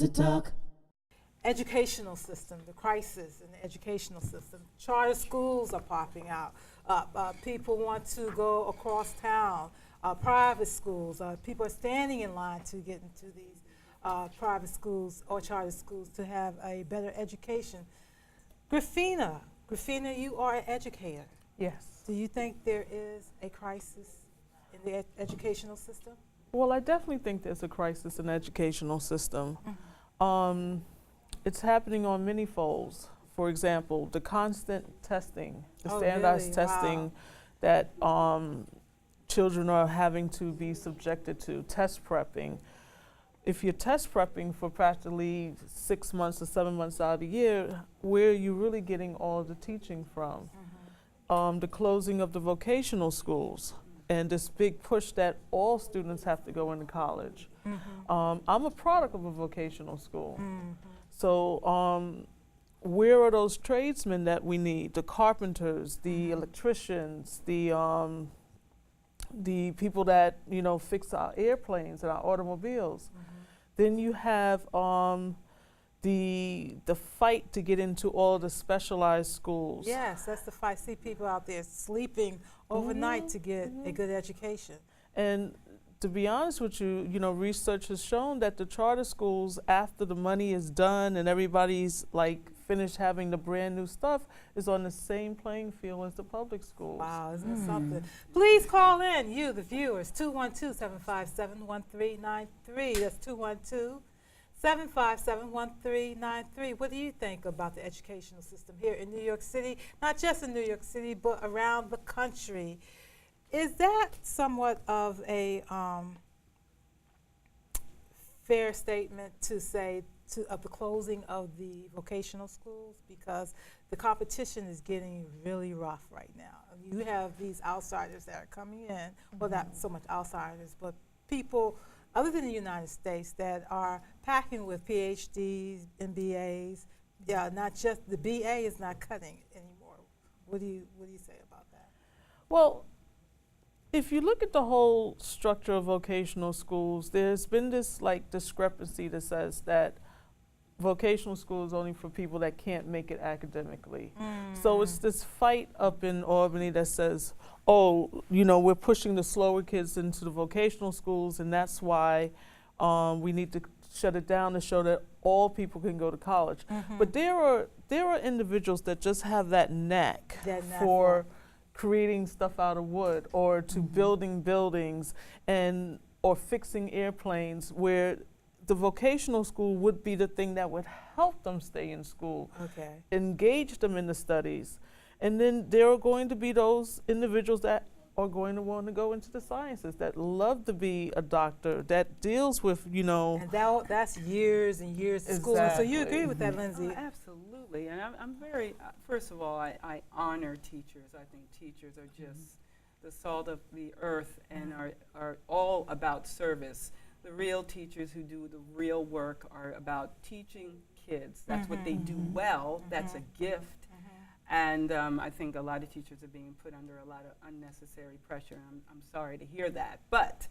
to talk. Educational system, the crisis in the educational system. Charter schools are popping out. People want to go across town. Private schools, people are standing in line to get into these private schools or charter schools to have a better education. Grafina, you are an educator. Yes. Do you think there is a crisis in the educational system? Well, I definitely think there's a crisis in the educational system. Mm-hmm. It's happening on many folds. For example, the constant testing, the Oh, standardized really? testing Wow. that children are having to be subjected to, test prepping. If you're test prepping for practically 6 months or 7 months out of the year, where are you really getting all the teaching from? Mm-hmm. The closing of the vocational schools and this big push that all students have to go into college. Mm-hmm. I'm a product of a vocational school. Mm-hmm. So where are those tradesmen that we need? The carpenters, the electricians, the people that, you know, fix our airplanes and our automobiles. Then you have the fight to get into all the specialized schools. Yes, that's the fight. See people out there sleeping overnight to get a good education. And to be honest with you, you know, research has shown that the charter schools, after the money is done and everybody's like finished having the brand new stuff, is on the same playing field as the public schools. Wow, isn't it something? Please call in, you, the viewers, 212-757-1393. That's 212-757-1393. What do you think about the educational system here in New York City? Not just in New York City, but around the country. Is that somewhat of a fair statement to say of the closing of the vocational schools? Because the competition is getting really rough right now. You have these outsiders that are coming in, well, not so much outsiders, but people other than the United States that are packing with PhDs, MBAs. Yeah, not just the BA is not cutting it anymore. What do you say about that? Well, if you look at the whole structure of vocational schools, there's been this like discrepancy that says that vocational school is only for people that can't make it academically. So it's this fight up in Albany that says, oh, you know, we're pushing the slower kids into the vocational schools, and that's why we need to shut it down to show that all people can go to college. But there are individuals that just have that knack for creating stuff out of wood, or to building buildings, and or fixing airplanes, where the vocational school would be the thing that would help them stay in school, engage them in the studies. And then there are going to be those individuals that are going to want to go into the sciences, that love to be a doctor, that deals with, you know. And that's years and years of school. So you agree with that, Lindsay? Oh, absolutely. And I'm very, first of all, I honor teachers. I think teachers are just the salt of the earth and are all about service. The real teachers who do the real work are about teaching kids. That's what they do well. That's a gift. And I think a lot of teachers are being put under a lot of unnecessary pressure. I'm sorry to hear that. But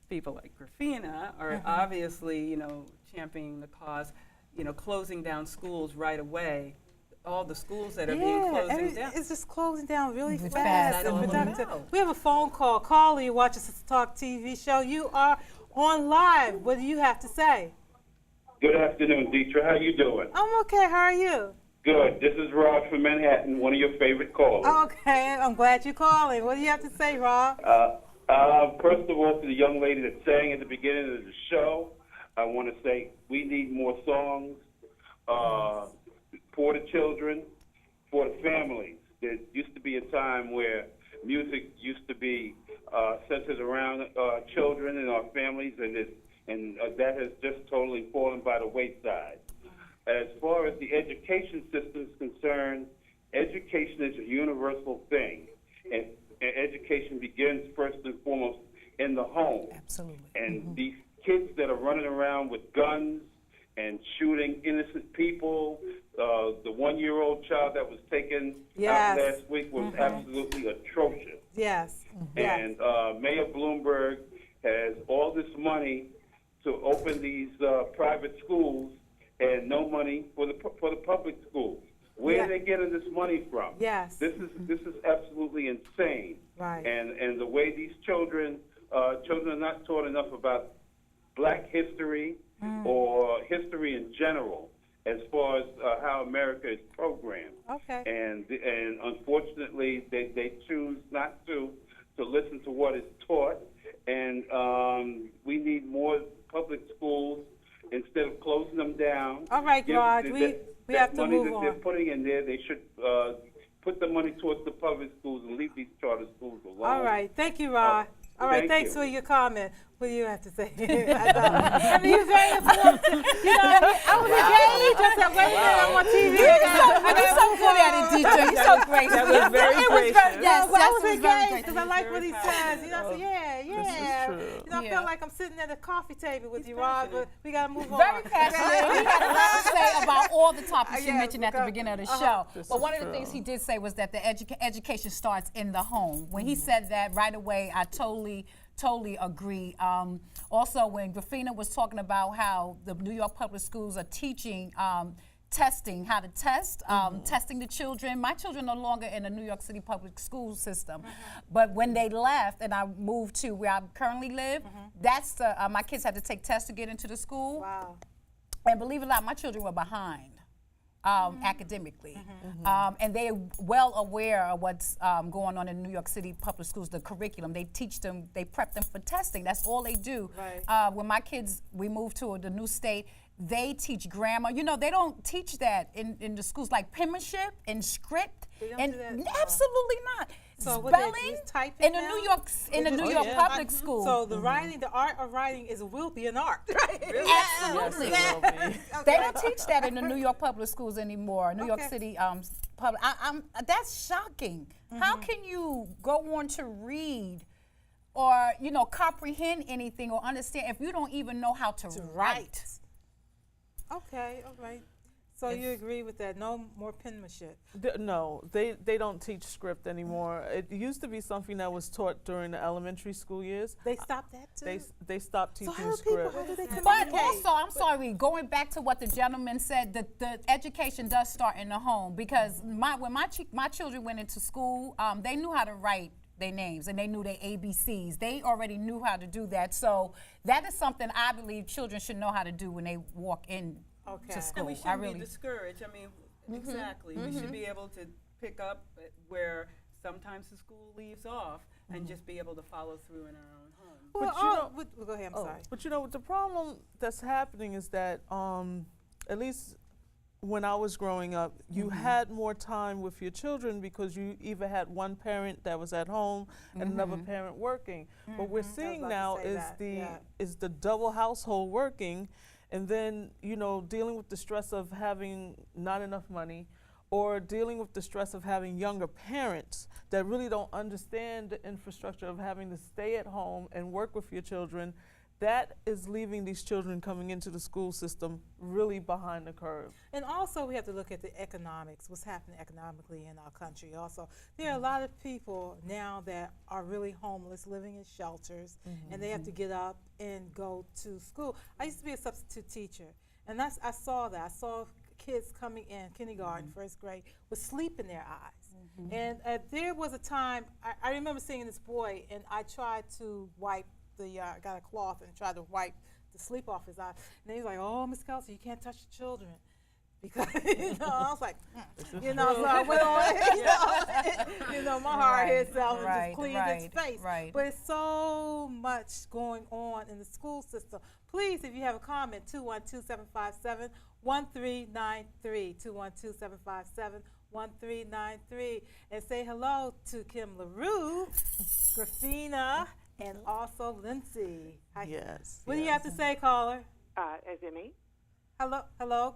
people like Grafina are obviously, you know, championing the cause, you know, closing down schools right away. All the schools that are being closing down. It's just closing down really fast That's and all productive. about. We have a phone call. Caller, you watch SISTAH Talk TV show. You are on live. What do you have to say? Good afternoon, Dietra. How you doing? I'm okay. How are you? Good. This is Rob from Manhattan, one of your favorite callers. Okay. I'm glad you're calling. What do you have to say, Rob? First of all, to the young lady that sang at the beginning of the show, I want to say we need more songs for the children, for the families. There used to be a time where music used to be centered around children and our families, and that has just totally fallen by the wayside. As far as the education system is concerned, education is a universal thing, and education begins first and foremost in the home. Absolutely. And these kids that are running around with guns and shooting innocent people, the one-year-old child that was taken out last week was absolutely atrocious. Yes. And Mayor Bloomberg has all this money to open these private schools and no money for the public schools. Where Yeah. are they getting this money from? Yes. This is absolutely insane. Right. And the way these children are not taught enough about Black history or history in general, as far as how America is programmed. Okay. And unfortunately, they choose not to listen to what is taught. And we need more public schools instead of closing them down. All right, Raj, we have to money move that on. they're putting in there, they should put the money towards the public schools and leave these charter schools alone. All right, thank you, Rod. All right, thank thanks you. for your comment. What do you have to say? I mean, you're very important. You know, I was engaged. I said, wait a minute, I'm on TV. You're so good at it, Dietra. You're so great. That was very gracious. Yes, I was was very engaged great. because I like what he Very says. You know, I said, yeah. This is true. You know, I Yeah. feel like I'm sitting at a coffee table with you, Rod, but we got to move on. Very passionate. He had a lot to say about all the topics you Yes, mentioned at the because- beginning of the show. This But is one of the true. things he did say was that the education starts in the home. When he said that right away, I totally agree. Also, when Grafina was talking about how the New York public schools are teaching testing, how to test, testing the children. My children are no longer in the New York City public school system. But when they left and I moved to where I currently live, that's the, my kids had to take tests to get into the school. Wow. And believe it or not, my children were behind academically. And they're well aware of what's going on in New York City public schools, the curriculum. They teach them, they prep them for testing. That's all they do. Right. When my kids, we moved to the new state, they teach grammar. You know, they don't teach that in the schools, like penmanship and script. They don't And do that? absolutely not. So what, they Spelling just type it in the now? New York yeah. public school. So the writing, the art of writing will be an art, right? Absolutely. Yes, it will be. They don't teach that in the New York public schools anymore. New York Okay. City public. That's shocking. How can you go on to read or comprehend anything or understand if you don't even know how to write? Okay, all right. So you agree with that? No more penmanship. No, they don't teach script anymore. It used to be something that was taught during the elementary school years. They stopped that too. They stopped so teaching how do people? script. How do they But communicate? also, I'm sorry, going back to what the gentleman said, the education does start in the home because when my children went into school, they knew how to write their names and they knew their ABCs. They already knew how to do that. So that is something I believe children should know how to do when they walk in Okay. to school. And we I shouldn't really be discouraged. I mean, exactly. We should be able to pick up where sometimes the school leaves off and just be able to follow through in our own home. Well, But you know- well, go ahead. I'm sorry. But the problem that's happening is that, at least when I was growing up, you had more time with your children because you either had one parent that was at home and another parent working. What we're seeing about to now say is that, is the double household working, and then dealing with the stress of having not enough money, or dealing with the stress of having younger parents that really don't understand the infrastructure of having to stay at home and work with your children. That is leaving these children coming into the school system really behind the curve. And also, we have to look at the economics, what's happening economically in our country. Also, there are a lot of people now that are really homeless, living in shelters, and they have to get up and go to school. I used to be a substitute teacher, and I saw that. I saw kids coming in kindergarten, first grade, with sleep in their eyes. And there was a time, I remember seeing this boy, and I tried to wipe got a cloth and tried to wipe the sleep off his eyes. And he was like, "Oh, Miss Kelsey, you can't touch the children." Because, I was like, so I went on, my hard-head self and just cleaned his face. Right. But it's so much going on in the school system. Please, if you have a comment, 212-757-1393, 212-757-1393, and say hello to Kim LaRue, Grafina, and also Lindsay. Hi. Yes. What do you have to say, caller? Is it me? Hello? Hello?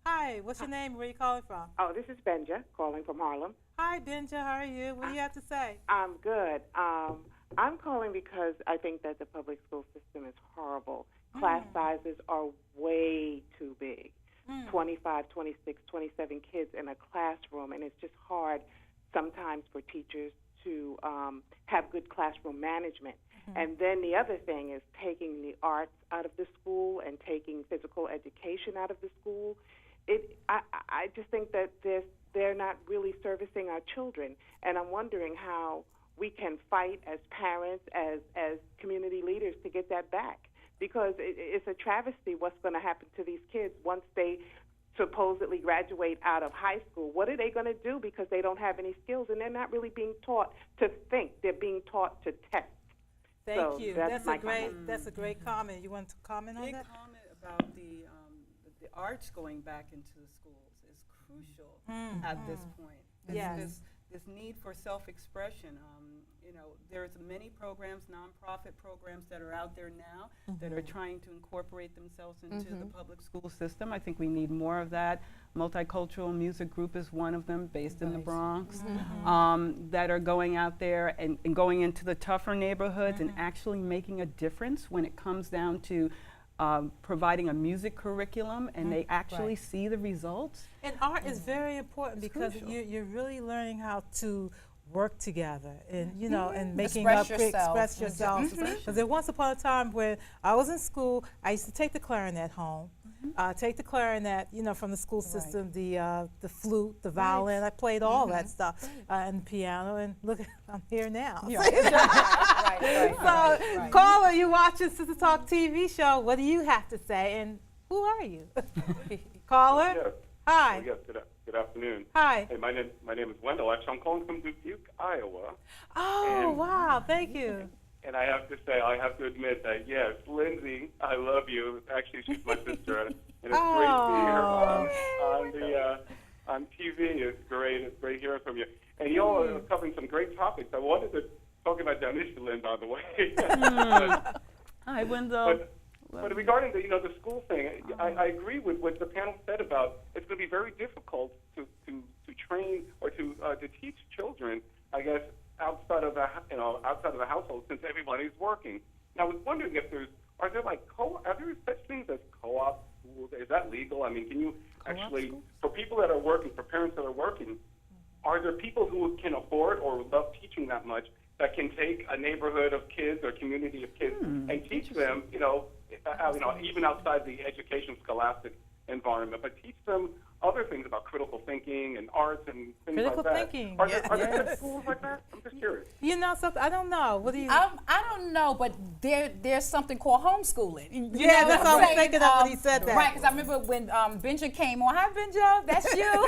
Hi, what's your name? Where are you calling from? Oh, this is Benja calling from Harlem. Hi, Benja, how are you? What do you have to say? I'm good. I'm calling because I think that the public school system is horrible. Class sizes are way too big. 25, 26, 27 kids in a classroom, and it's just hard sometimes for teachers to have good classroom management. And then the other thing is taking the arts out of the school and taking physical education out of the school. I just think that they're not really servicing our children, and I'm wondering how we can fight as parents, as community leaders, to get that back, because it's a travesty what's going to happen to these kids once they supposedly graduate out of high school. What are they going to do, because they don't have any skills, and they're not really being taught to think. They're being taught to test. Thank So you. that's my That's a great comment. You want to comment on Big that? comment about the arts going back into the schools is crucial at this point. Yes. This need for self-expression. You know, there's many programs, nonprofit programs that are out there now that are trying to incorporate themselves into the public school system. I think we need more of that. Multicultural Music Group is one of them, based in the Bronx, that are going out there and going into the tougher neighborhoods and actually making a difference when it comes down to providing a music curriculum, and they actually see the results. And art is very important, because crucial. you're really learning how to work together, and you know, and making Express up, yourself. express yourself. Because there once upon a time when I was in school, I used to take the clarinet home, take the clarinet, you know, from the school system, the flute, the violin. I played all that stuff, and the piano. And look, I'm here now. So, caller, you watching Sister Talk TV show? What do you have to say? And who are you? Caller. Yes. Hi. Yes, good afternoon. Hi. Hey, my name is Wendell. Actually, I'm calling from Dubuque, Iowa. Oh, And- wow. Thank you. And I have to say, I have to admit that, yes, Lindsay, I love you. Actually, she's my sister, and it's great to see her on TV. It's great. It's great hearing from you. And you all are covering some great topics. I wanted to talk about Danisha, Lynn, by the way. Hi, Wendell. But regarding the school thing, I agree with what the panel said about it's going to be very difficult to train or to teach children, I guess, outside of the household, since everybody's working. Now, I was wondering if are there such things as co-op schools? Is that legal? I mean, can you actually, for people that are working, for parents that are working, are there people who can afford or love teaching that much that can take a neighborhood of kids or community of kids and teach them, even outside the education scholastic environment, but teach them other things about critical thinking and arts and things Critical like that. thinking, Are there yes. schools like that? I'm just curious. You know something? I don't know. What do you? I don't know, but there's something called homeschooling. You Yeah, know that's what I'm what I was saying? thinking of when he said that. Right, because I remember when Benja came on. Hi, Benja, that's you.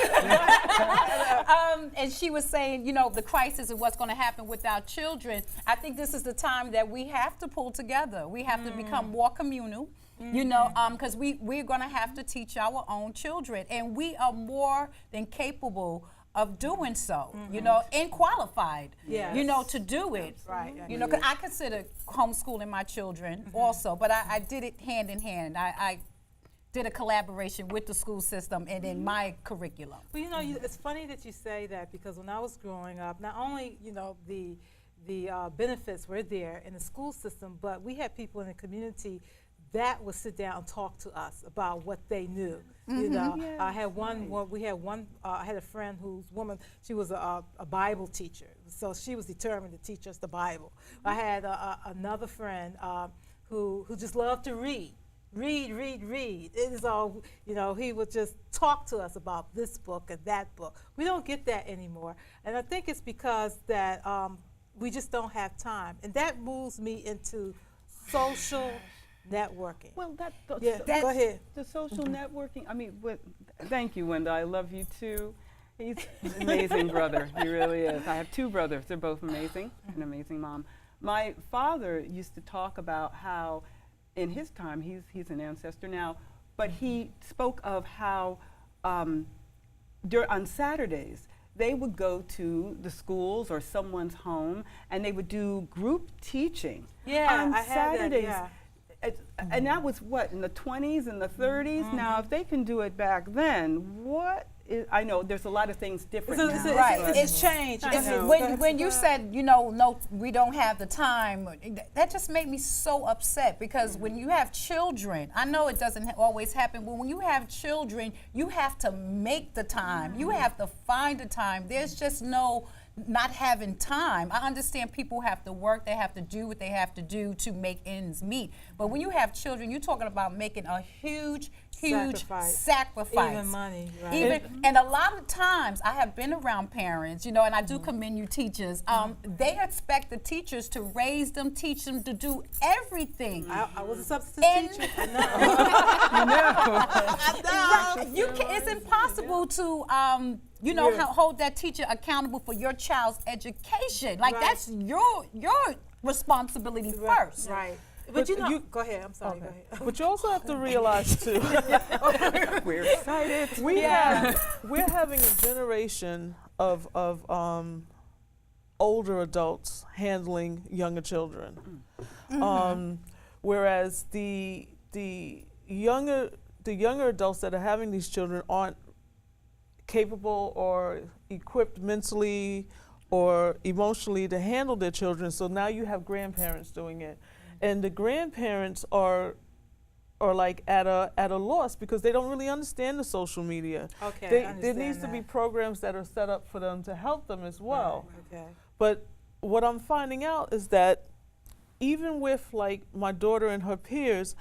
And she was saying, the crisis and what's going to happen with our children. I think this is the time that we have to pull together. We have to become more communal. Because we're going to have to teach our own children, and we are more than capable of doing so, and qualified, Yes. to do it. Right. Because I consider homeschooling my children also, but I did it hand in hand. I did a collaboration with the school system and in my curriculum. Well, it's funny that you say that, because when I was growing up, not only the benefits were there in the school system, but we had people in the community that would sit down and talk to us about what they knew. I had I had a friend whose woman, she was a Bible teacher, so she was determined to teach us the Bible. I had another friend who just loved to read. It is all, he would just talk to us about this book and that book. We don't get that anymore. And I think it's because that we just don't have time. And that moves me into social networking. Well, Go ahead. The social networking. I mean, thank you, Wendell. I love you too. He's an amazing brother. He really is. I have two brothers. They're both amazing. An amazing mom. My father used to talk about how, in his time, he's an ancestor now, but he spoke of how on Saturdays they would go to the schools or someone's home, and they would do group teaching. Yeah, on I had Saturdays. that, And that was what, in the 20s and the 30s? Now, if they can do it back then, I know there's a lot of things different now. Right. It's changed. When you said, no, we don't have the time, that just made me so upset, because when you have children, I know it doesn't always happen, but when you have children, you have to make the time. You have to find the time. There's just no not having time. I understand people have to work, they have to do what they have to do to make ends meet. But when you have children, you're talking about making a huge sacrifice. Even money, right? And a lot of times, I have been around parents, you know, and I do commend you teachers. They expect the teachers to raise them, teach them to do everything. I was a substitute teacher. I know. It's impossible to, you know, hold that teacher accountable for your child's education. Like that's your responsibility first. Right. But you know, go ahead. I'm sorry. Okay. Go ahead. But you also have to realize too. We're excited. We're having a generation of older adults handling younger children, whereas the younger adults that are having these children aren't capable or equipped mentally or emotionally to handle their children. So now you have grandparents doing it. And the grandparents are like at a loss because they don't really understand the social media. Okay, There needs to be programs that are set up for them to help them as well. Okay. But what I'm finding out is that even with like my daughter and her peers,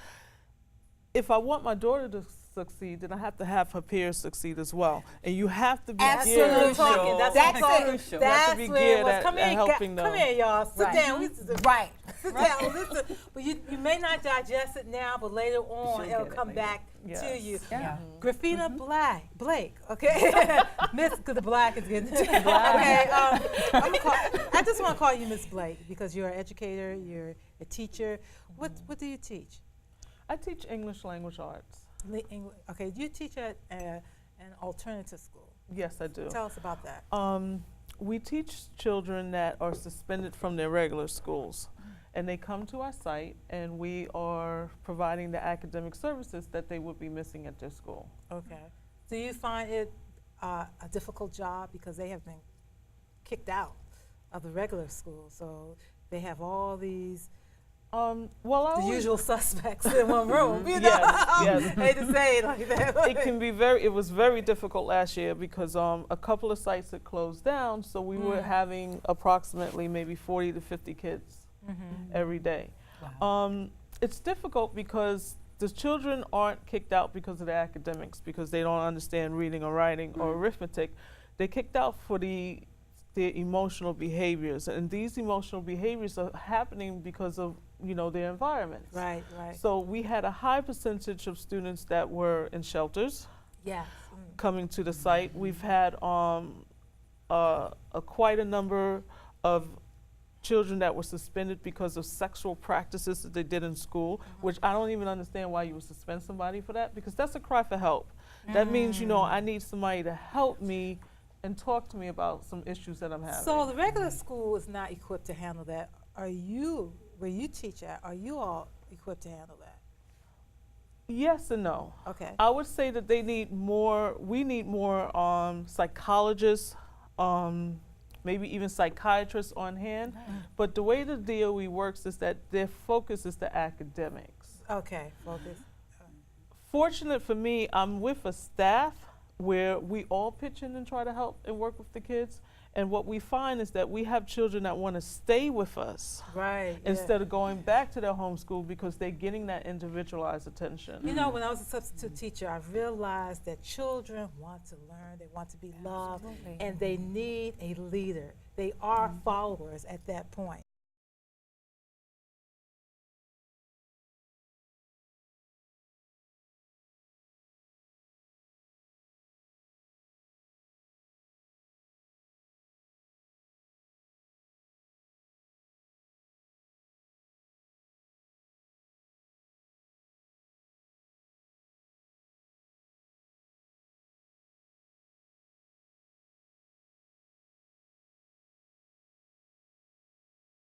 if I want my daughter to succeed, then I have to have her peers succeed as well. And you have to be geared. That's it. That's where it was. Come here, helping them. come here, y'all. Sit down. Right. Sit down. Listen. But you may not digest it now, but later on it'll come back to you. Yeah. Grafina Blake, okay? Miss, because the black is getting okay. I just want to call you Miss Blake because you're an educator, you're a teacher. What do you teach? I teach English language arts. Okay, you teach at an alternative school. Yes, I do. Tell us about that. We teach children that are suspended from their regular schools. And they come to our site, and we are providing the academic services that they would be missing at their school. Okay. Do you find it a difficult job because they have been kicked out of the regular school? So they have all these the usual suspects in one room. You know? Yes. Hate to say it like that. It was very difficult last year because a couple of sites had closed down, so we were having approximately maybe 40 to 50 kids every day. Wow. It's difficult because the children aren't kicked out because of the academics, because they don't understand reading or writing or arithmetic. They're kicked out for the emotional behaviors, and these emotional behaviors are happening because of their environments. Right. So we had a high percentage of students that were in shelters. Yes. Coming to the site. We've had quite a number of children that were suspended because of sexual practices that they did in school, which I don't even understand why you would suspend somebody for that, because that's a cry for help. That means, I need somebody to help me and talk to me about some issues that I'm having. So the regular school is not equipped to handle that. Are you, where you teach at, are you all equipped to handle that? Yes and no. Okay. I would say that we need more psychologists, maybe even psychiatrists on hand. But the way the DOE works is that their focus is the academics. Okay, focus. Fortunate for me, I'm with a staff where we all pitch in and try to help and work with the kids. And what we find is that we have children that want to stay with us instead of going back to their home school because they're getting that individualized attention. You know, when I was a substitute teacher, I realized that children want to learn, they want to be loved, and they need a leader. They are followers at that point.